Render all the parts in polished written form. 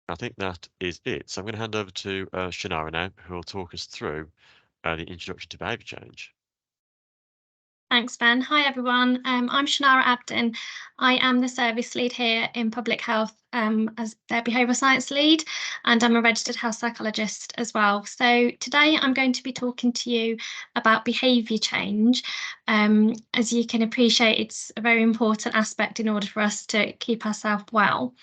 I think that is it. So I'm going to hand over to Shannara now, who will talk us through the introduction to behaviour change. Thanks, Ben. Hi, everyone. I'm Shannara Abdin. I am the service lead here in public health as their behavioural science lead, and I'm a registered health psychologist as well. So today I'm going to be talking to you about behaviour change. As you can appreciate, it's a very important aspect in order for us to keep ourselves well.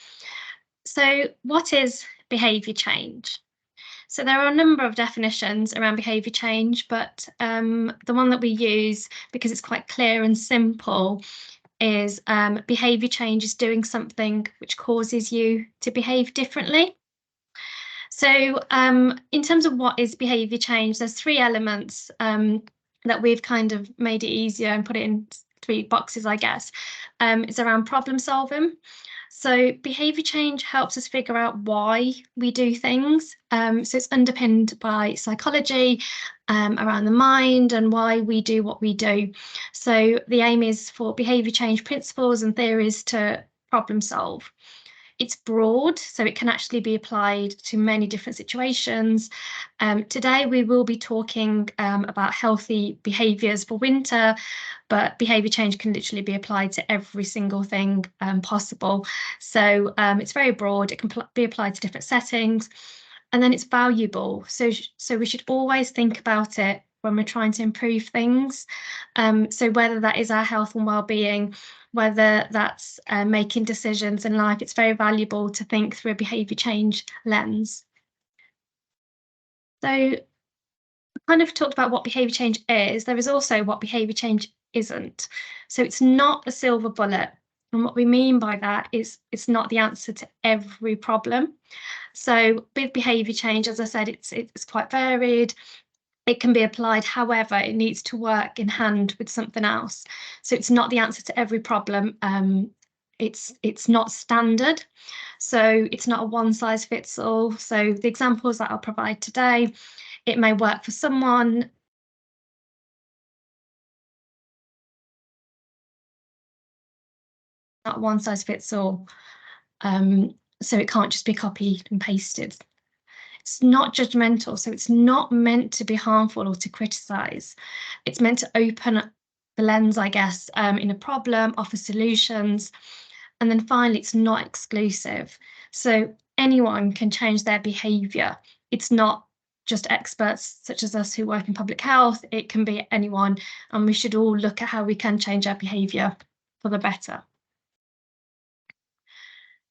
So what is behaviour change? So there are a number of definitions around behaviour change, but the one that we use, because it's quite clear and simple, is behaviour change is doing something which causes you to behave differently. So in terms of what is behaviour change, there's three elements that we've kind of made it easier and put it in three boxes, I guess. It's around problem solving. So behaviour change helps us figure out why we do things. So it's underpinned by psychology around the mind and why we do what we do. So the aim is for behaviour change principles and theories to problem solve. It's broad, so it can actually be applied to many different situations. Today, we will be talking about healthy behaviours for winter, but behaviour change can literally be applied to every single thing possible. So it's very broad. It can be applied to different settings, and then it's valuable. So we should always think about it when we're trying to improve things. So whether that is our health and well-being, whether that's making decisions in life, it's very valuable to think through a behaviour change lens. So I kind of talked about what behaviour change is. There is also what behaviour change isn't. So it's not a silver bullet. And what we mean by that is it's not the answer to every problem. So with behaviour change, as I said, it's quite varied. It can be applied, however, it needs to work in hand with something else. So it's not the answer to every problem. It's not standard. So it's not a one size fits all. So the examples that I'll provide today, it may work for someone. Not one size fits all. So it can't just be copied and pasted. It's not judgmental, so it's not meant to be harmful or to criticize. It's meant to open up the lens, I guess, in a problem, offer solutions. And then finally, it's not exclusive. So anyone can change their behavior. It's not just experts such as us who work in public health. It can be anyone, and we should all look at how we can change our behavior for the better.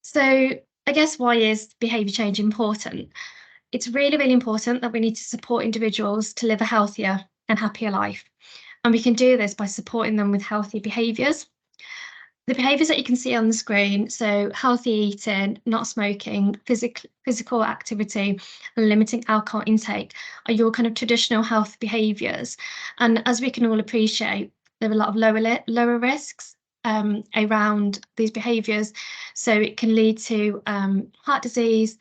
So I guess why is behavior change important? It's really, really important that we need to support individuals to live a healthier and happier life. And we can do this by supporting them with healthy behaviours. The behaviours that you can see on the screen, so healthy eating, not smoking, physical activity, and limiting alcohol intake, are your kind of traditional health behaviours. And as we can all appreciate, there are a lot of lower risks around these behaviours. So it can lead to heart disease,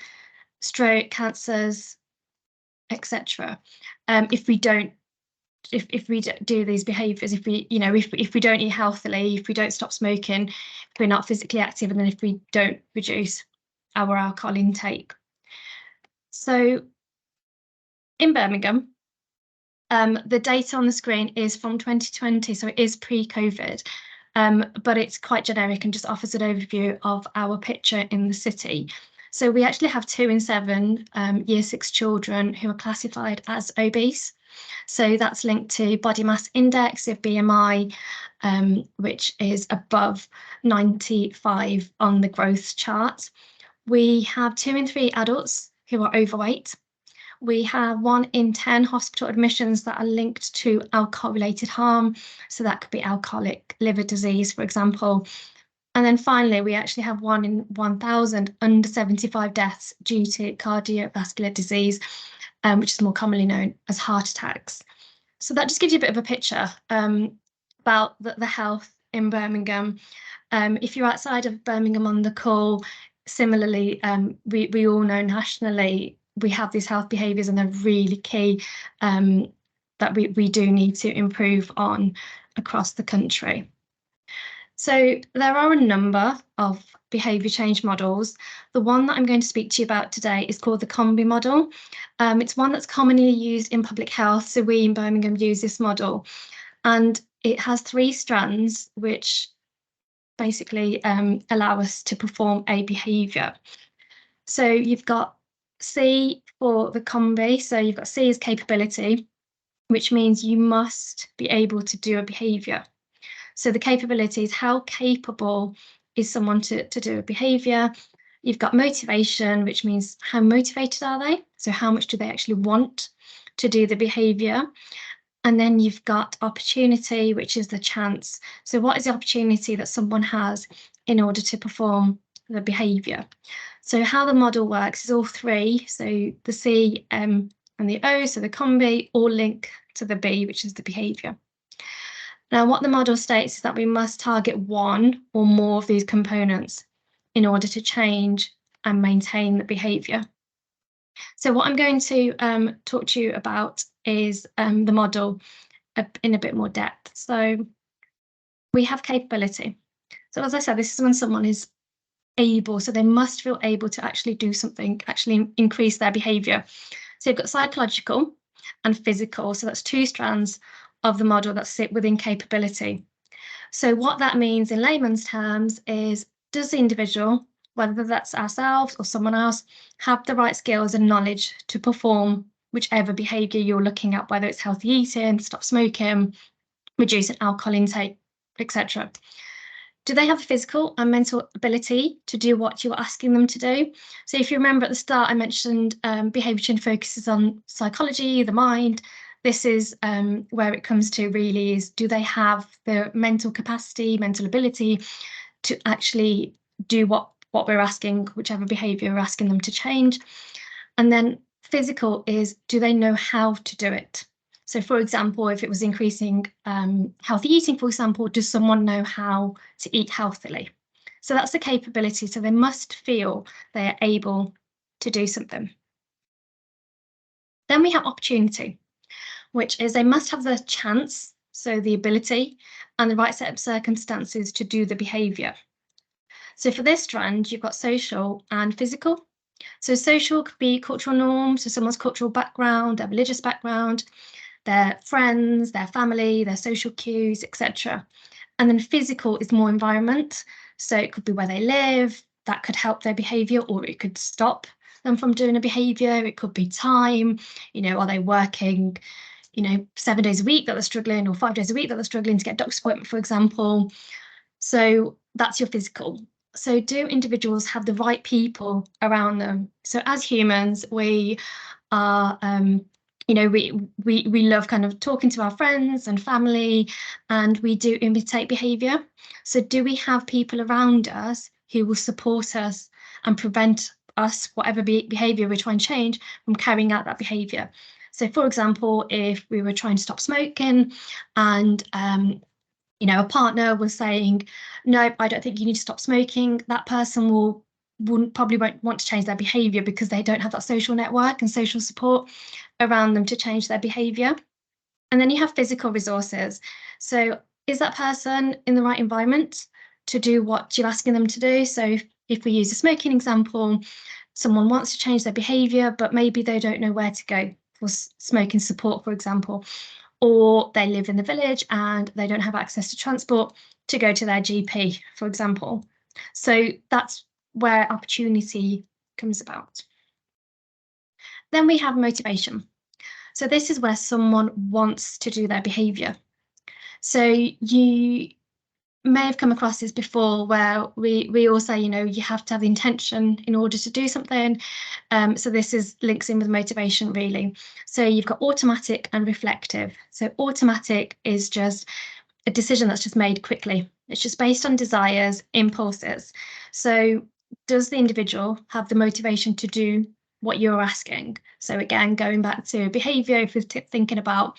stroke, cancers, etc. If we don't do these behaviours, if we don't eat healthily, if we don't stop smoking, if we're not physically active, and then if we don't reduce our alcohol intake. So in Birmingham, the data on the screen is from 2020, so it is pre-COVID, but it's quite generic and just offers an overview of our picture in the city. So we actually have 2 in 7 year 6 children who are classified as obese. So that's linked to body mass index of BMI, which is above 95 on the growth chart. We have 2 in 3 adults who are overweight. We have 1 in 10 hospital admissions that are linked to alcohol-related harm. So that could be alcoholic liver disease, for example. And then finally, we actually have 1 in 1,000 under 75 deaths due to cardiovascular disease, which is more commonly known as heart attacks. So that just gives you a bit of a picture about the health in Birmingham. If you're outside of Birmingham on the call, similarly, we all know nationally we have these health behaviours and they're really key that we do need to improve on across the country. So there are a number of behaviour change models. The one that I'm going to speak to you about today is called the Combi model. It's one that's commonly used in public health, so we in Birmingham use this model. And it has 3 strands, which basically allow us to perform a behaviour. So you've got C for the combi, so you've got C as capability, which means you must be able to do a behaviour. So the capability is how capable is someone to do a behaviour. You've got motivation, which means how motivated are they? So how much do they actually want to do the behaviour? And then you've got opportunity, which is the chance. So what is the opportunity that someone has in order to perform the behaviour? So how the model works is all 3. So the C, M, and the O, so the combi, all link to the B, which is the behaviour. Now, what the model states is that we must target one or more of these components in order to change and maintain the behaviour. So what I'm going to talk to you about is the model in a bit more depth. So we have capability. So as I said, this is when someone is able, so they must feel able to actually do something, actually increase their behaviour. So you've got psychological and physical. So that's 2 strands of the model that sit within capability. So what that means in layman's terms is, does the individual, whether that's ourselves or someone else, have the right skills and knowledge to perform whichever behaviour you're looking at, whether it's healthy eating, stop smoking, reducing alcohol intake, etc. Do they have the physical and mental ability to do what you're asking them to do? So if you remember at the start, I mentioned behaviour change focuses on psychology, the mind. This is where it comes to really is, do they have the mental capacity, mental ability to actually do what we're asking, whichever behaviour we're asking them to change? And then physical is, do they know how to do it? So for example, if it was increasing healthy eating, for example, does someone know how to eat healthily? So that's the capability. So they must feel they are able to do something. Then we have opportunity, which is they must have the chance, so the ability and the right set of circumstances to do the behaviour. So for this strand, you've got social and physical. So social could be cultural norms, so someone's cultural background, their religious background, their friends, their family, their social cues, etc. And then physical is more environment. So it could be where they live, that could help their behaviour, or it could stop them from doing a behaviour. It could be time, are they working, 7 days a week that they're struggling, or 5 days a week that they're struggling to get a doctor's appointment, for example. So that's your physical. So do individuals have the right people around them? So as humans, we are we love kind of talking to our friends and family, and we do imitate behaviour. So do we have people around us who will support us and prevent us, whatever behaviour we're trying to change, from carrying out that behaviour? So for example, if we were trying to stop smoking and a partner was saying, no, I don't think you need to stop smoking, that person probably won't want to change their behaviour because they don't have that social network and social support around them to change their behaviour. And then you have physical resources. So is that person in the right environment to do what you're asking them to do? So if we use a smoking example, someone wants to change their behaviour, but maybe they don't know where to go for smoking support, for example, or they live in the village and they don't have access to transport to go to their GP, for example. So that's where opportunity comes about. Then we have motivation. So this is where someone wants to do their behaviour. So you may have come across this before, where we all say, you have to have the intention in order to do something. So this links in with motivation, really. So you've got automatic and reflective. So automatic is just a decision that's just made quickly. It's just based on desires, impulses. So does the individual have the motivation to do what you're asking? So again, going back to behaviour, if we're thinking about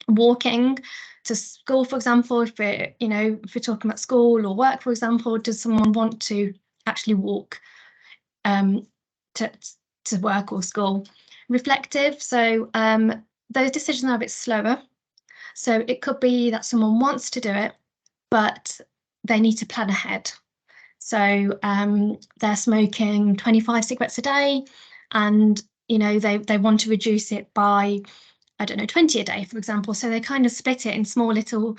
walking to school, for example, if we're talking about school or work, for example, does someone want to actually walk to work or school? Reflective, so those decisions are a bit slower. So it could be that someone wants to do it, but they need to plan ahead. So they're smoking 25 cigarettes a day, and they want to reduce it by, I don't know, 20 a day, for example. So they kind of split it in small little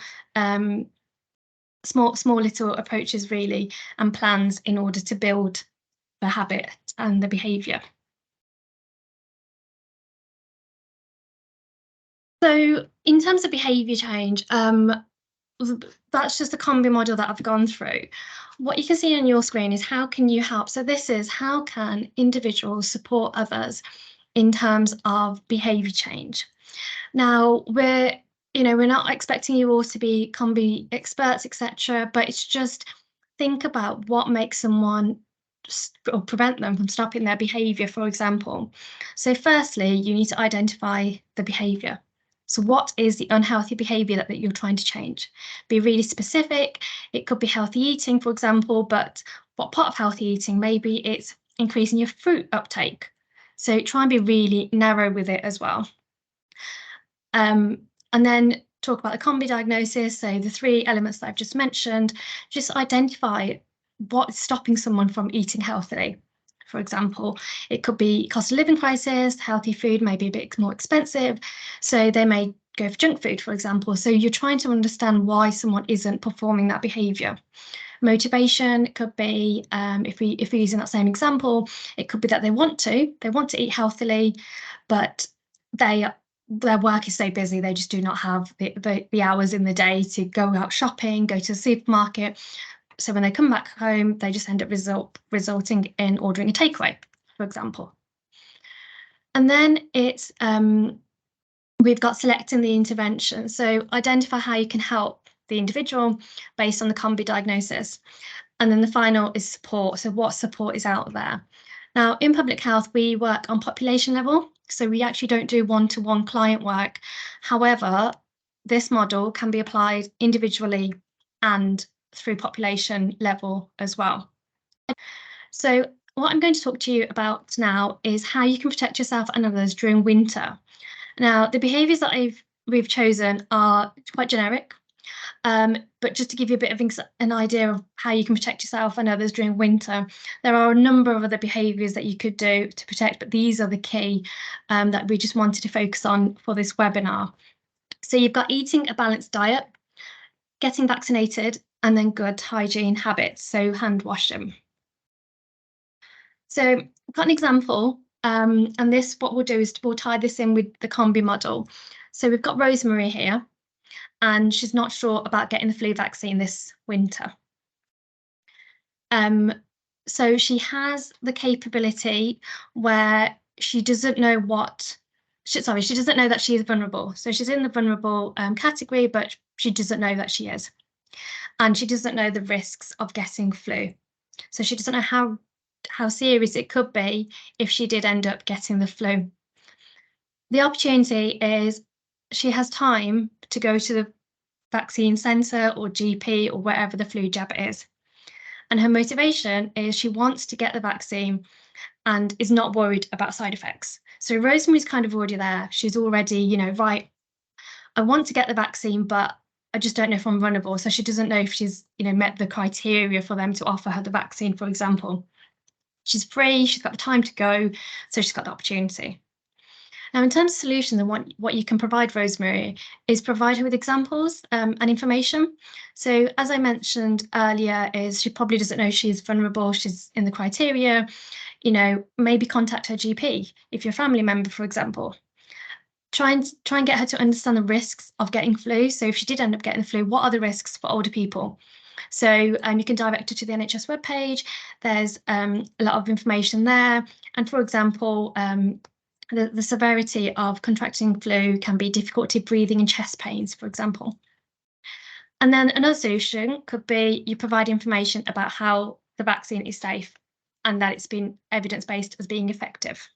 approaches really, and plans in order to build the habit and the behaviour. So in terms of behaviour change, that's just the combi model that I've gone through. What you can see on your screen is how can you help. So this is how can individuals support others in terms of behaviour change. Now we're not expecting you all to be combi experts, etc., but it's just think about what makes someone or prevent them from stopping their behaviour, for example. So firstly, you need to identify the behaviour. So what is the unhealthy behaviour that you're trying to change? Be really specific. It could be healthy eating, for example, but what part of healthy eating? Maybe it's increasing your fruit uptake. So try and be really narrow with it as well. And then talk about the combi diagnosis. So the three elements that I've just mentioned, just identify what's stopping someone from eating healthily. For example, it could be cost of living crisis, healthy food may be a bit more expensive, so they may go for junk food, for example. So you're trying to understand why someone isn't performing that behaviour. Motivation could be, if we're using that same example, it could be that they want to eat healthily, but their work is so busy, they just do not have the hours in the day to go out shopping, go to the supermarket. So when they come back home, they just end up resulting in ordering a takeaway, for example. And then it's we've got selecting the intervention. So identify how you can help the individual based on the combi diagnosis. And then the final is support. So what support is out there? Now, in public health, we work on population level. So we actually don't do one-to-one client work. However, this model can be applied individually and through population level as well. So what I'm going to talk to you about now is how you can protect yourself and others during winter. Now, the behaviours that we've chosen are quite generic, but just to give you a bit of an idea of how you can protect yourself and others during winter, there are a number of other behaviours that you could do to protect, but these are the key that we just wanted to focus on for this webinar. So you've got eating a balanced diet, getting vaccinated, and then good hygiene habits, so hand washing. So I've got an example, and what we'll do is we'll tie this in with the combi model. So we've got Rosemary here, and she's not sure about getting the flu vaccine this winter. So she has the capability where she doesn't know she doesn't know that she is vulnerable. So she's in the vulnerable category, but she doesn't know that she is. And she doesn't know the risks of getting flu. So she doesn't know how serious it could be if she did end up getting the flu. The opportunity is she has time to go to the vaccine centre or GP or wherever the flu jab is. And her motivation is she wants to get the vaccine and is not worried about side effects. So Rosemary's kind of already there. She's already, right, I want to get the vaccine, but I just don't know if I'm vulnerable. So she doesn't know if she's, met the criteria for them to offer her the vaccine, for example. She's free, she's got the time to go, so she's got the opportunity. Now, in terms of solutions and what you can provide Rosemary is provide her with examples and information. So as I mentioned earlier, is she probably doesn't know she's vulnerable, she's in the criteria, maybe contact her GP if you're a family member, for example. Try and get her to understand the risks of getting flu. So if she did end up getting the flu, what are the risks for older people? So you can direct her to the NHS webpage. There's a lot of information there. And for example, the severity of contracting flu can be difficulty breathing and chest pains, for example. And then another solution could be you provide information about how the vaccine is safe and that it's been evidence-based as being effective.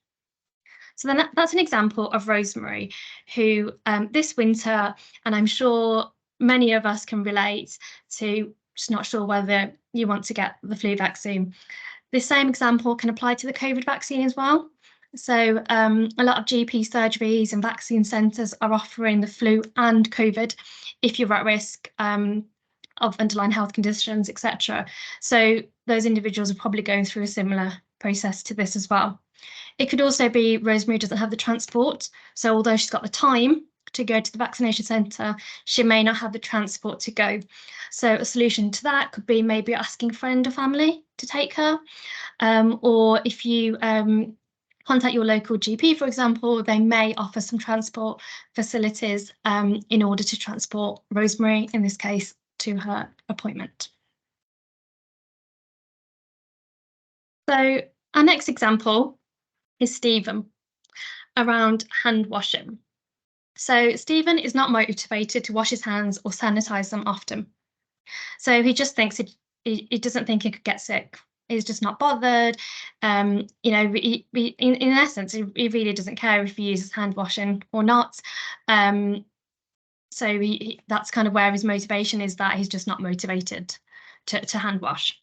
So then that's an example of Rosemary, who this winter, and I'm sure many of us can relate to just not sure whether you want to get the flu vaccine. This same example can apply to the COVID vaccine as well. So a lot of GP surgeries and vaccine centres are offering the flu and COVID if you're at risk of underlying health conditions, etc. So those individuals are probably going through a similar process to this as well. It could also be Rosemary doesn't have the transport. So although she's got the time to go to the vaccination centre, she may not have the transport to go. So a solution to that could be maybe asking a friend or family to take her. Or if you contact your local GP, for example, they may offer some transport facilities in order to transport Rosemary, in this case, to her appointment. So our next example is Stephen around hand washing. So Stephen is not motivated to wash his hands or sanitize them often. So he just thinks he doesn't think he could get sick. He's just not bothered. In essence, he really doesn't care if he uses hand washing or not. So that's kind of where his motivation is, that he's just not motivated to hand wash.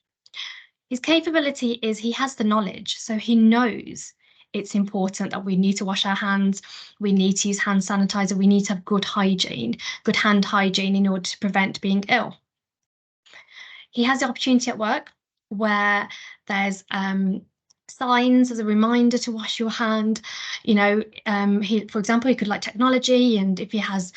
His capability is he has the knowledge, so he knows it's important that we need to wash our hands, we need to use hand sanitizer, we need to have good hygiene, good hand hygiene in order to prevent being ill. He has the opportunity at work where there's signs as a reminder to wash your hand. For example, he could like technology, and if he has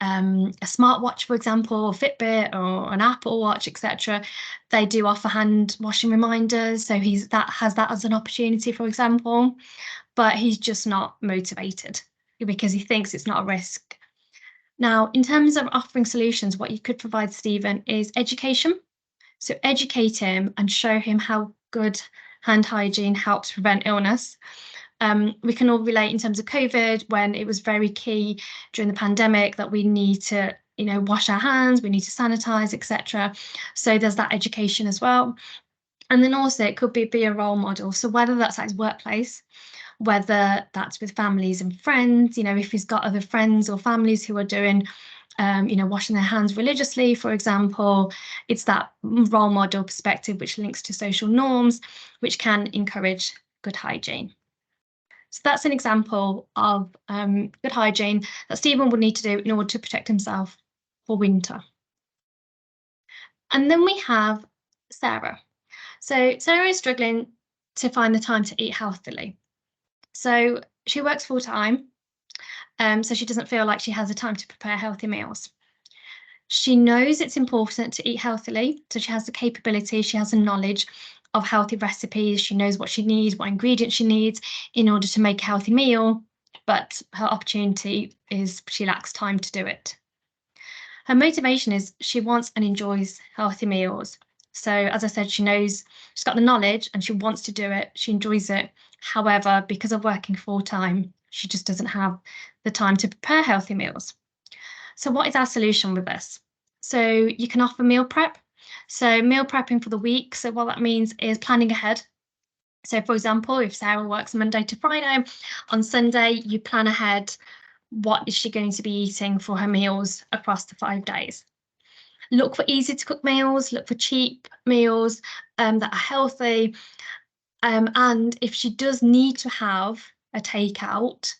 a smartwatch, for example, or Fitbit or an Apple Watch, etc., they do offer hand washing reminders. So has that as an opportunity, for example, but he's just not motivated because he thinks it's not a risk. Now, in terms of offering solutions, what you could provide Stephen is education. So educate him and show him how good hand hygiene helps prevent illness. We can all relate in terms of COVID, when it was very key during the pandemic that we need to, wash our hands, we need to sanitize, etc. So there's that education as well. And then also it could be a role model. So whether that's at his workplace, whether that's with families and friends, if he's got other friends or families who are doing washing their hands religiously, for example, it's that role model perspective which links to social norms, which can encourage good hygiene. So that's an example of good hygiene that Stephen would need to do in order to protect himself for winter. And then we have Sarah. So Sarah is struggling to find the time to eat healthily. So she works full time, so she doesn't feel like she has the time to prepare healthy meals. She knows it's important to eat healthily, so she has the capability, she has the knowledge of healthy recipes, she knows what she needs, what ingredients she needs in order to make a healthy meal, but her opportunity is she lacks time to do it. Her motivation is she wants and enjoys healthy meals. So as I said, she knows she's got the knowledge and she wants to do it, she enjoys it. However, because of working full time, she just doesn't have the time to prepare healthy meals. So what is our solution with this? So you can offer meal prep. So meal prepping for the week. So what that means is planning ahead. So for example, if Sarah works Monday to Friday, on Sunday, you plan ahead, what is she going to be eating for her meals across the 5 days. Look for easy to cook meals, look for cheap meals that are healthy. And if she does need to have a takeout,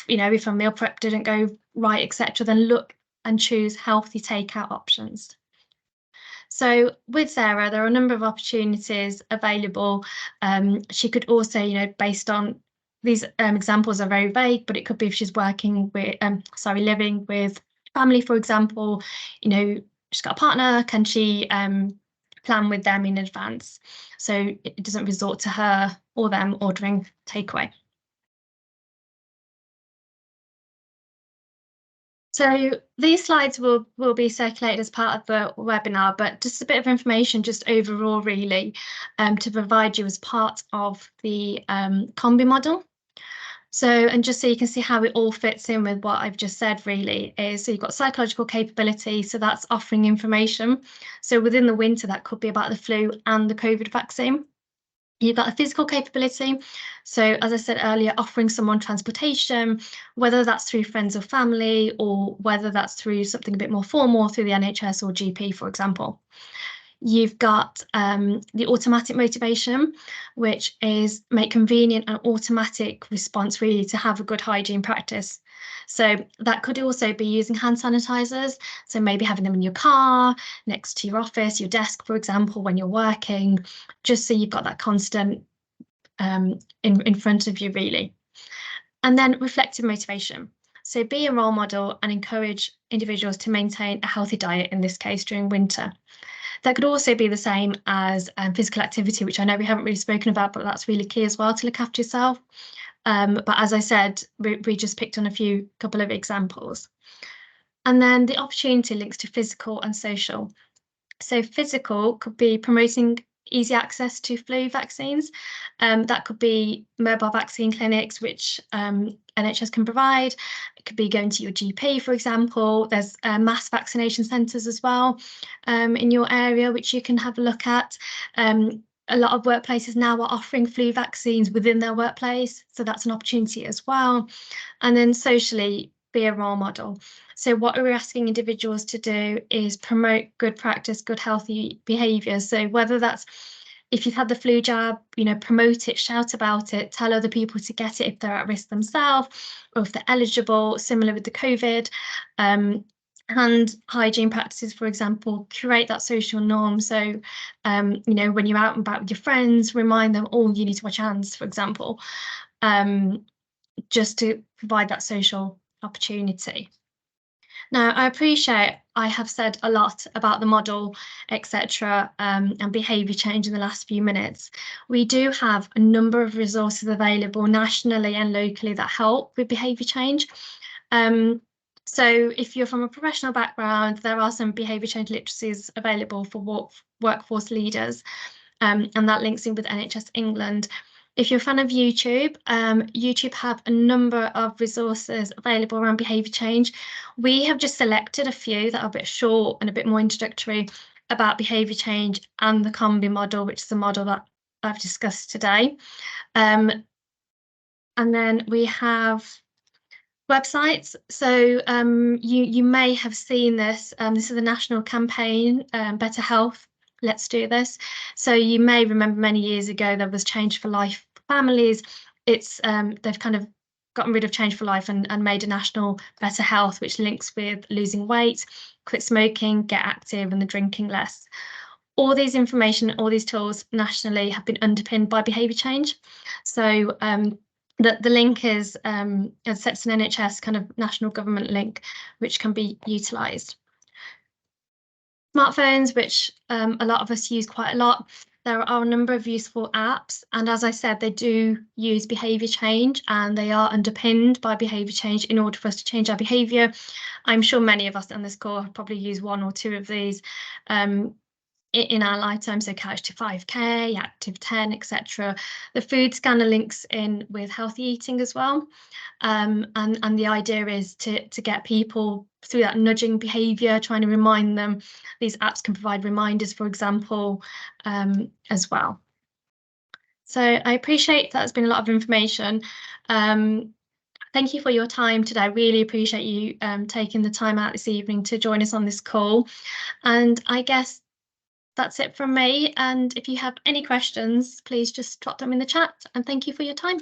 if her meal prep didn't go right, etc., then look and choose healthy takeout options. So with Sarah, there are a number of opportunities available. She could also, based on these examples are very vague, but it could be if she's working with, living with family, for example, she's got a partner, can she plan with them in advance so it doesn't resort to her or them ordering takeaway. So these slides will be circulated as part of the webinar, but just a bit of information just overall really to provide you as part of the combi model. So, and just so you can see how it all fits in with what I've just said really is, so you've got psychological capability, so that's offering information. So within the winter, that could be about the flu and the COVID vaccine. You've got a physical capability. So as I said earlier, offering someone transportation, whether that's through friends or family, or whether that's through something a bit more formal through the NHS or GP, for example. You've got the automatic motivation, which is make convenient and automatic response really to have a good hygiene practice. So that could also be using hand sanitizers. So maybe having them in your car, next to your office, your desk, for example, when you're working, just so you've got that constant in front of you, really. And then reflective motivation. So be a role model and encourage individuals to maintain a healthy diet, in this case, during winter. That could also be the same as physical activity, which I know we haven't really spoken about, but that's really key as well to look after yourself. But as I said, we just picked on a couple of examples. And then the opportunity links to physical and social. So physical could be promoting easy access to flu vaccines. That could be mobile vaccine clinics, which NHS can provide. It could be going to your GP, for example. There's mass vaccination centres as well in your area, which you can have a look at. A lot of workplaces now are offering flu vaccines within their workplace, so that's an opportunity as well. And then socially, be a role model. So what we're asking individuals to do is promote good practice, good healthy behaviour. So whether that's if you've had the flu jab, promote it, shout about it, tell other people to get it if they're at risk themselves, or if they're eligible, similar with the COVID. And hygiene practices, for example, create that social norm. So, when you're out and about with your friends, remind them, oh, you need to wash your hands, for example, just to provide that social opportunity. Now, I appreciate I have said a lot about the model, etc., and behaviour change in the last few minutes. We do have a number of resources available nationally and locally that help with behaviour change. So if you're from a professional background, there are some behaviour change literacies available for workforce leaders, and that links in with NHS England. If you're a fan of YouTube, YouTube have a number of resources available around behaviour change. We have just selected a few that are a bit short and a bit more introductory about behaviour change and the combi model, which is the model that I've discussed today. And then we have websites. So you may have seen this. This is a national campaign, Better Health, Let's Do This. So you may remember many years ago there was Change for Life families. It's they've kind of gotten rid of Change for Life and made a national Better Health, which links with losing weight, quit smoking, get active, and the drinking less. All these information, all these tools nationally have been underpinned by behaviour change. So the link is sets an NHS kind of national government link, which can be utilised. Smartphones, which a lot of us use quite a lot. There are a number of useful apps, and as I said, they do use behaviour change, and they are underpinned by behaviour change in order for us to change our behaviour. I'm sure many of us on this call have probably used one or two of these in our lifetime, so Couch to 5K, Active 10, etc. The food scanner links in with healthy eating as well. And the idea is to get people through that nudging behaviour, trying to remind them. These apps can provide reminders, for example, as well. So I appreciate that's been a lot of information. Thank you for your time today. I really appreciate you taking the time out this evening to join us on this call. And I guess that's it from me. And if you have any questions, please just drop them in the chat. And thank you for your time.